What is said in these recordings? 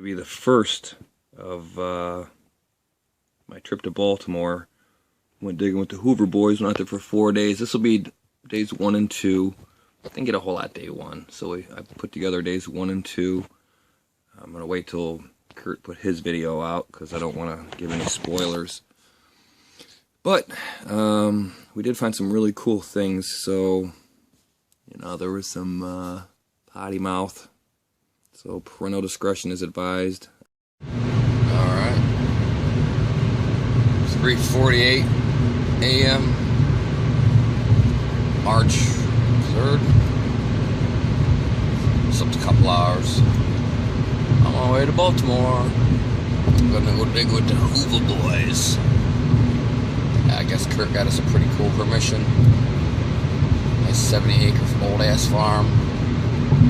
Be the first of my trip to Baltimore. Went digging with the Hoover Boys. Went out there for 4 days. This will be days 1 and 2. I didn't get a whole lot day 1, so I put together days 1 and 2. I'm gonna wait till Kurt put his video out because I don't want to give any spoilers. But we did find some really cool things. So there was some potty mouth. So parental discretion is advised. Alright. 3:48 a.m. March 3rd. Slept a couple hours. I'm on my way to Baltimore. I'm gonna go dig with the Hoover Boys. I guess Kurt got us a pretty cool permission. Nice 70-acre old ass farm.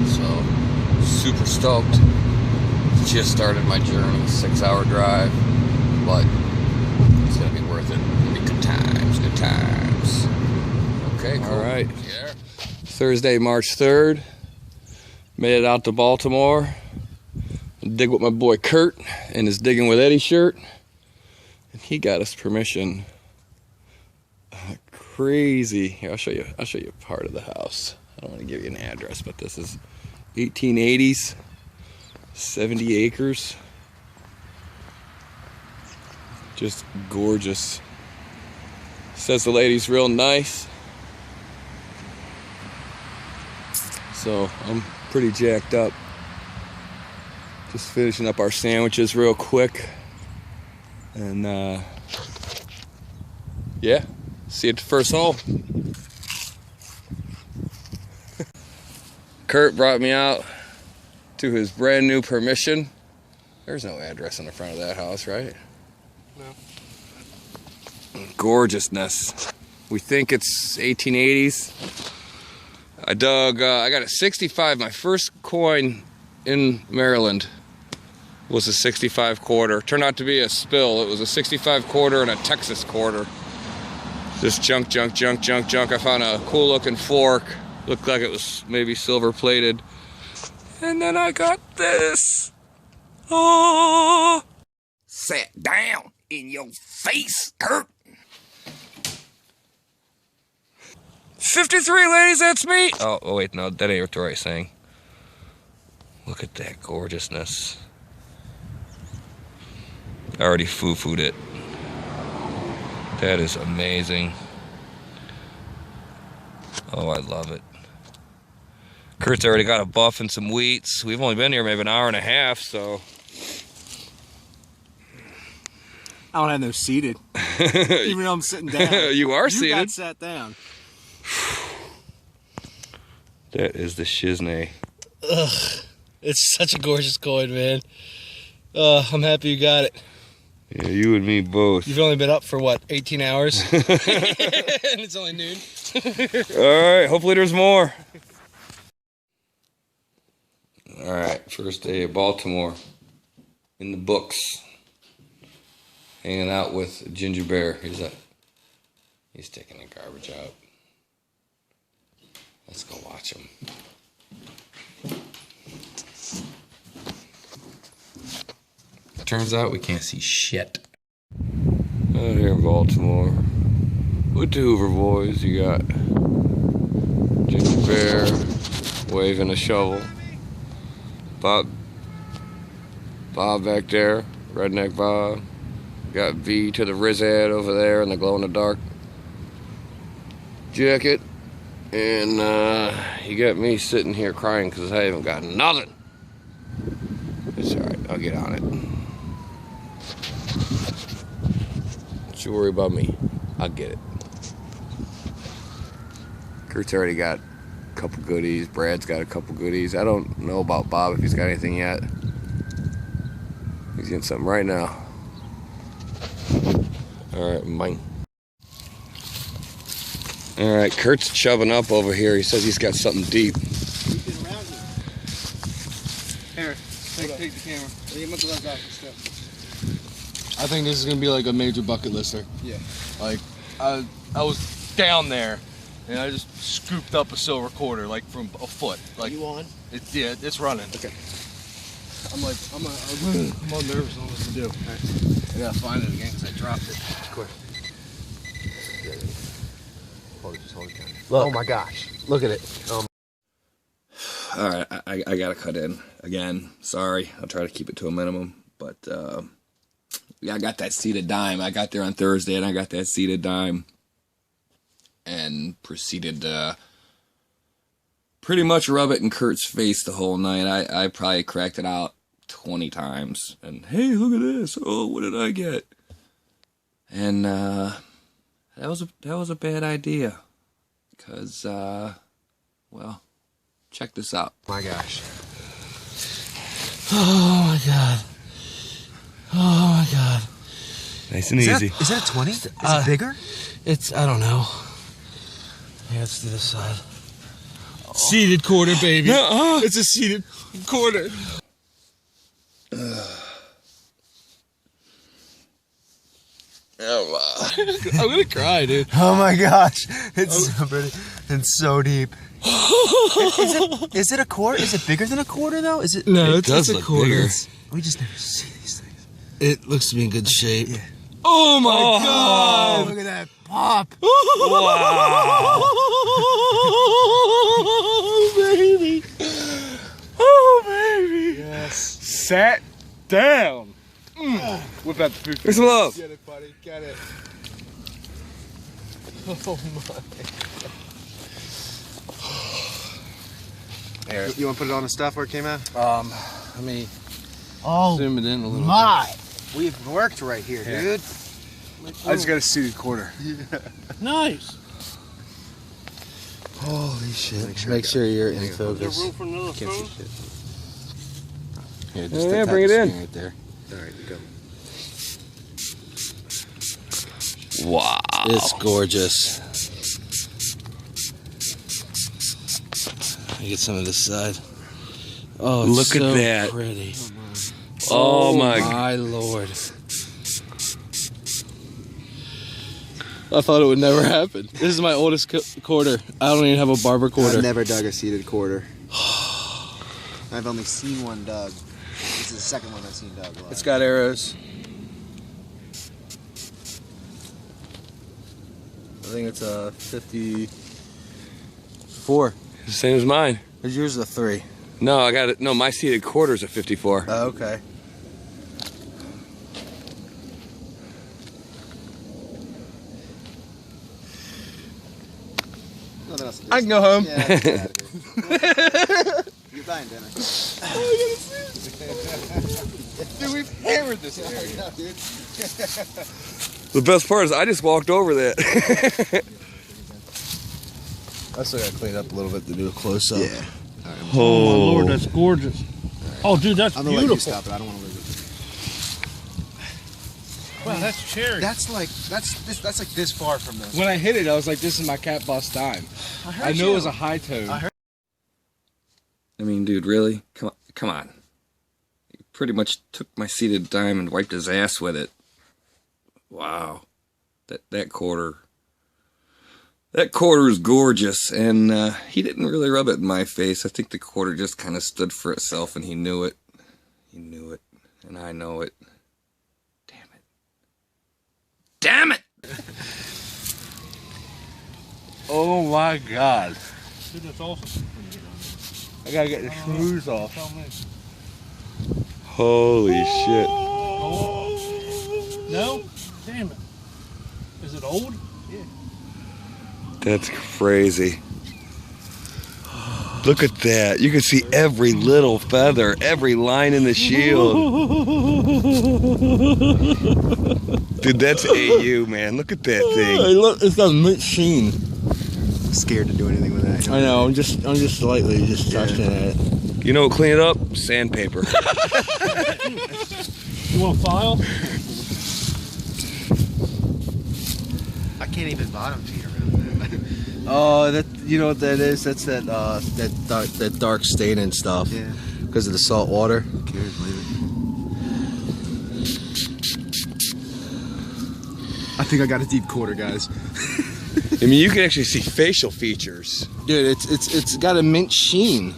So super stoked. Just started my journey, 6-hour drive, but it's gonna be worth it. It'll be good times, good times. Okay, cool. All right. Yeah. Thursday, March 3rd. Made it out to Baltimore. Dig with my boy Kurt in his Digging with Eddie shirt, and he got us permission. Crazy. Here, I'll show you part of the house. I don't want to give you an address, but this is 1880s, 70 acres. Just gorgeous. Says the lady's real nice. So I'm pretty jacked up. Just finishing up our sandwiches real quick. And yeah, see you at the first hole. Kurt brought me out to his brand new permission. There's no address on the front of that house, right? No. Gorgeousness. We think it's 1880s. I dug, I got a 65. My first coin in Maryland was a 65 quarter. Turned out to be a spill. It was a 65 quarter and a Texas quarter. Just junk. I found a cool looking fork. Looked like it was maybe silver plated. And then I got this. Oh! Sit down in your face, Kurt. 53, ladies, that's me. Oh wait, no, that ain't what the right saying. Look at that gorgeousness. I already foo-fooed it. That is amazing. Oh, I love it. Kurt's already got a buff and some wheats. We've only been here maybe an hour and a half, so. I don't have no seated. Even though I'm sitting down. You are seated. You got sat down. That is the shiznay. Ugh. It's such a gorgeous coin, man. I'm happy you got it. Yeah, you and me both. You've only been up for what, 18 hours? And it's only noon. Alright, hopefully there's more. Alright, first day of Baltimore. In the books. Hanging out with Ginger Bear. He's taking the garbage out. Let's go watch him. Turns out we can't see shit. Out here in Baltimore, with the Hoover Boys, you got Ginger Bear waving a shovel. Bob back there, Redneck Bob. Got V to the Rizad over there in the glow-in-the-dark jacket. And you got me sitting here crying because I haven't got nothing. It's alright, I'll get on it. Don't you worry about me. I'll get it. Kurt's already got a couple goodies. Brad's got a couple goodies. I don't know about Bob if he's got anything yet. He's getting something right now. Alright, mine. Alright, Kurt's chubbing up over here. He says he's got something deep. Here, take the camera. I think this is gonna be like a major bucket lister. Yeah. Like, I was down there and I just scooped up a silver quarter, like from a foot. Like, are you on? Yeah, it's running. Okay. I'm all nervous on what to do. Right. I gotta find it again because I dropped it. Quick. Just hold it down. Look. Oh my gosh. Look at it. All right, I gotta cut in again. Sorry, I'll try to keep it to a minimum. But yeah, I got that seated dime. I got there on Thursday, and I got that seated dime, and proceeded to pretty much rub it in Kurt's face the whole night. I probably cracked it out 20 times. And hey, look at this. Oh, what did I get? And that was a bad idea, because well, check this out. My gosh. Oh my god. Oh my god. Nice and easy. Is that a 20? Is it bigger? It's, I don't know. Yeah, let's do this side. Seated quarter, baby. It's a seated quarter. I'm gonna cry, dude. Oh my gosh. It's so pretty and so deep. Is it a quarter? Is it bigger than a quarter though? Is it? No, It does it's a look quarter. bigger. We just never see these things. It looks to be in good shape. Yeah. Oh my god! Look at that pop. Oh baby! Oh baby! Yes. Sat down. Whip out the food. Here's some love. Get it, buddy. Get it. Oh my. Here. You want to put it on the stuff where it came out? Let me zoom it in a little My. We've worked right here, Yeah. dude. bit. I just got a seated quarter. Nice. Holy shit. Make sure you're in focus. Is there room for another phone? Here, Oh, yeah, bring it in. Right there. Alright, you go. Wow. It's gorgeous. Let me get some of this side. Oh, it's Look at so that. pretty. Oh my. my lord. I thought it would never happen. This is my oldest quarter. I don't even have a barber quarter. I've never dug a seated quarter. I've only seen one dug. This is the second one I've seen dug. Live. It's got arrows. I think it's a 54. Same as mine. Is yours a 3? No, I got it. No, my seated quarter's a 54. Oh, okay. Nothing else to do. I can go home. Yeah, get out of here. You're buying dinner. Dude, we've hammered this area. Yeah, dude. The best part is I just walked over that. I still gotta clean up a little bit to do a close up. Yeah. Oh my lord, that's gorgeous. Oh dude, that's I'm gonna let you beautiful. stop it. I don't want to lose it. Wow, that's cherry. That's like this far from this. When I hit it, I was like, "This is my cat boss dime." I knew it was a high tone. I heard- I mean, dude, really? Come on. He pretty much took my seated dime and wiped his ass with it. Wow. That quarter. That quarter is gorgeous, and he didn't really rub it in my face. I think the quarter just kind of stood for itself, and he knew it. He knew it, and I know it. Damn it. Damn it! Oh my god! Dude, that's awesome. I gotta get the screws off. Tell me. Holy shit. Oh. No? Damn it. Is it old? Yeah. That's crazy. Look at that. You can see every little feather, every line in the shield. Dude, that's AU, man. Look at that thing. Hey, look, it's got mint sheen. I'm scared to do anything with that. I know. I'm just slightly just touching it. You know what, clean it up? Sandpaper. You want a file? I can't even bottom feed around that. Oh, that you know what that is? That's that dark stain and stuff. Yeah. Because of the salt water. Who cares? Leave it. I think I got a deep quarter, guys. I mean, you can actually see facial features. Dude, it's got a mint sheen.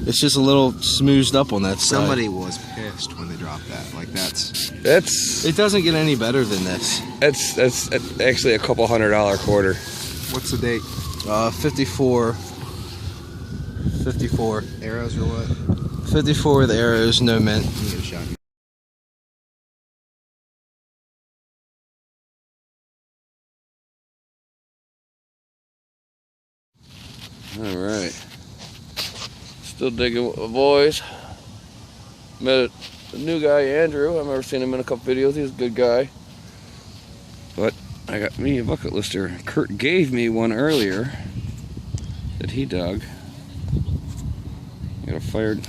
It's just a little smoothed up on that side. Somebody was pissed when they dropped that. Like that's It doesn't get any better than this. That's actually a couple $100 quarter. what's the date? 54. 54. Arrows or what? 54 with arrows, no mint. Let me get a shot. All right. Still digging with my boys. Met a new guy, Andrew. I've never seen him in a couple videos. He's a good guy. But I got me a bucket lister. Kurt gave me one earlier that he dug. Got a fired.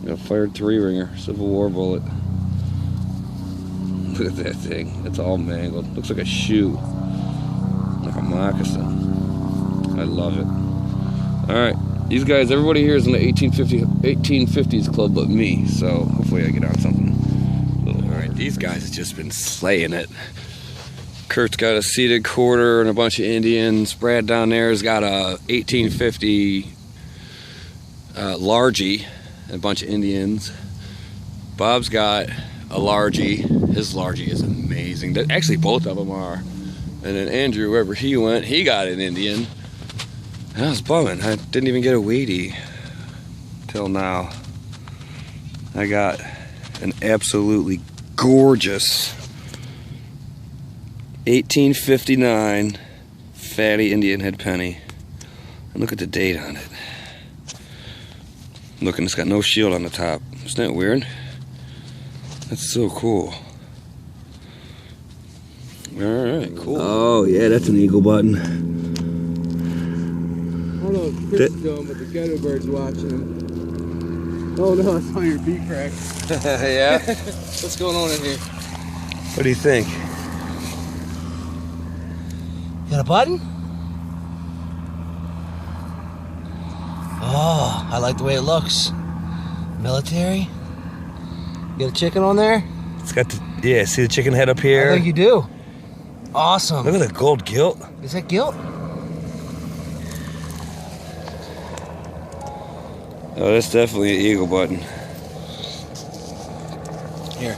Got a fired 3-ringer, Civil War bullet. Look at that thing. It's all mangled. Looks like a shoe. Like a moccasin. I love it. Alright. These guys, everybody here is in the 1850s club but me. So hopefully I get on something. Alright, these guys have just been slaying it. Kurt's got a seated quarter and a bunch of Indians. Brad down there has got a 1850 largie and a bunch of Indians. Bob's got a largie. His largie is amazing. Actually, both of them are. And then Andrew, wherever he went, he got an Indian. And I was bumming. I didn't even get a weighty till now. I got an absolutely gorgeous 1859 fatty Indian head penny. And look at the date on it. Look, and it's got no shield on the top. Isn't that weird? That's so cool. Alright, cool. Oh, yeah, that's an eagle button. I don't know what Chris is doing, but the ghetto bird's watching him. Oh no, I saw your beak crack. Yeah? What's going on in here? What do you think? Got a button? Oh, I like the way it looks. Military? Got a chicken on there? It's got the, yeah, see the chicken head up I here? think you do. Awesome. Look at the gold gilt. Is that gilt? Oh, that's definitely an eagle button. Here.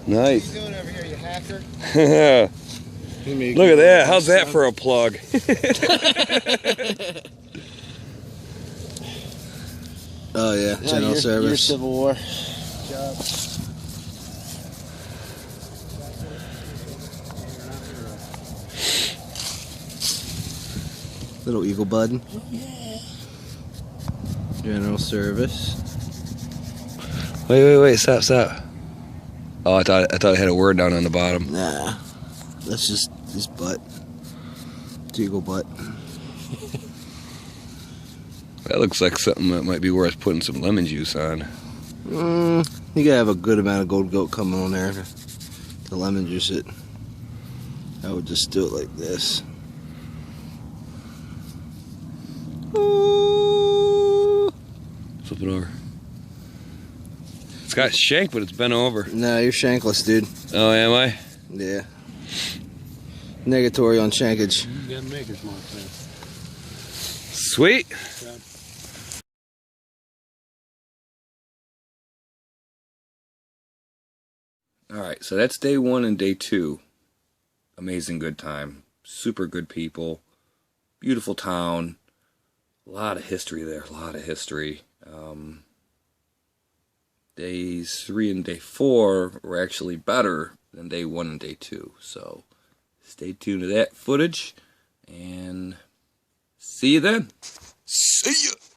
Nice. What are you doing over here, you hacker? Look at that. How's that for a plug? Oh yeah, general service. Your Civil War. Little eagle button. General service. Wait, stop. Oh, I thought it had a word down on the bottom. Nah, that's just his butt. It's eagle butt. That looks like something that might be worth putting some lemon juice on. You gotta have a good amount of gold goat coming on there to lemon juice it. I would just do it like this. Flip it over. It's got shank, but it's bent over. Nah, you're shankless, dude. Oh, am I? Yeah. Negatory on shankage. You got maker's mark there. Sweet. Alright, so that's day 1 and day 2. Amazing good time. Super good people. Beautiful town. A lot of history there. A lot of history. Days 3 and day 4 were actually better than day 1 and day 2. So stay tuned to that footage. And see you then. See ya.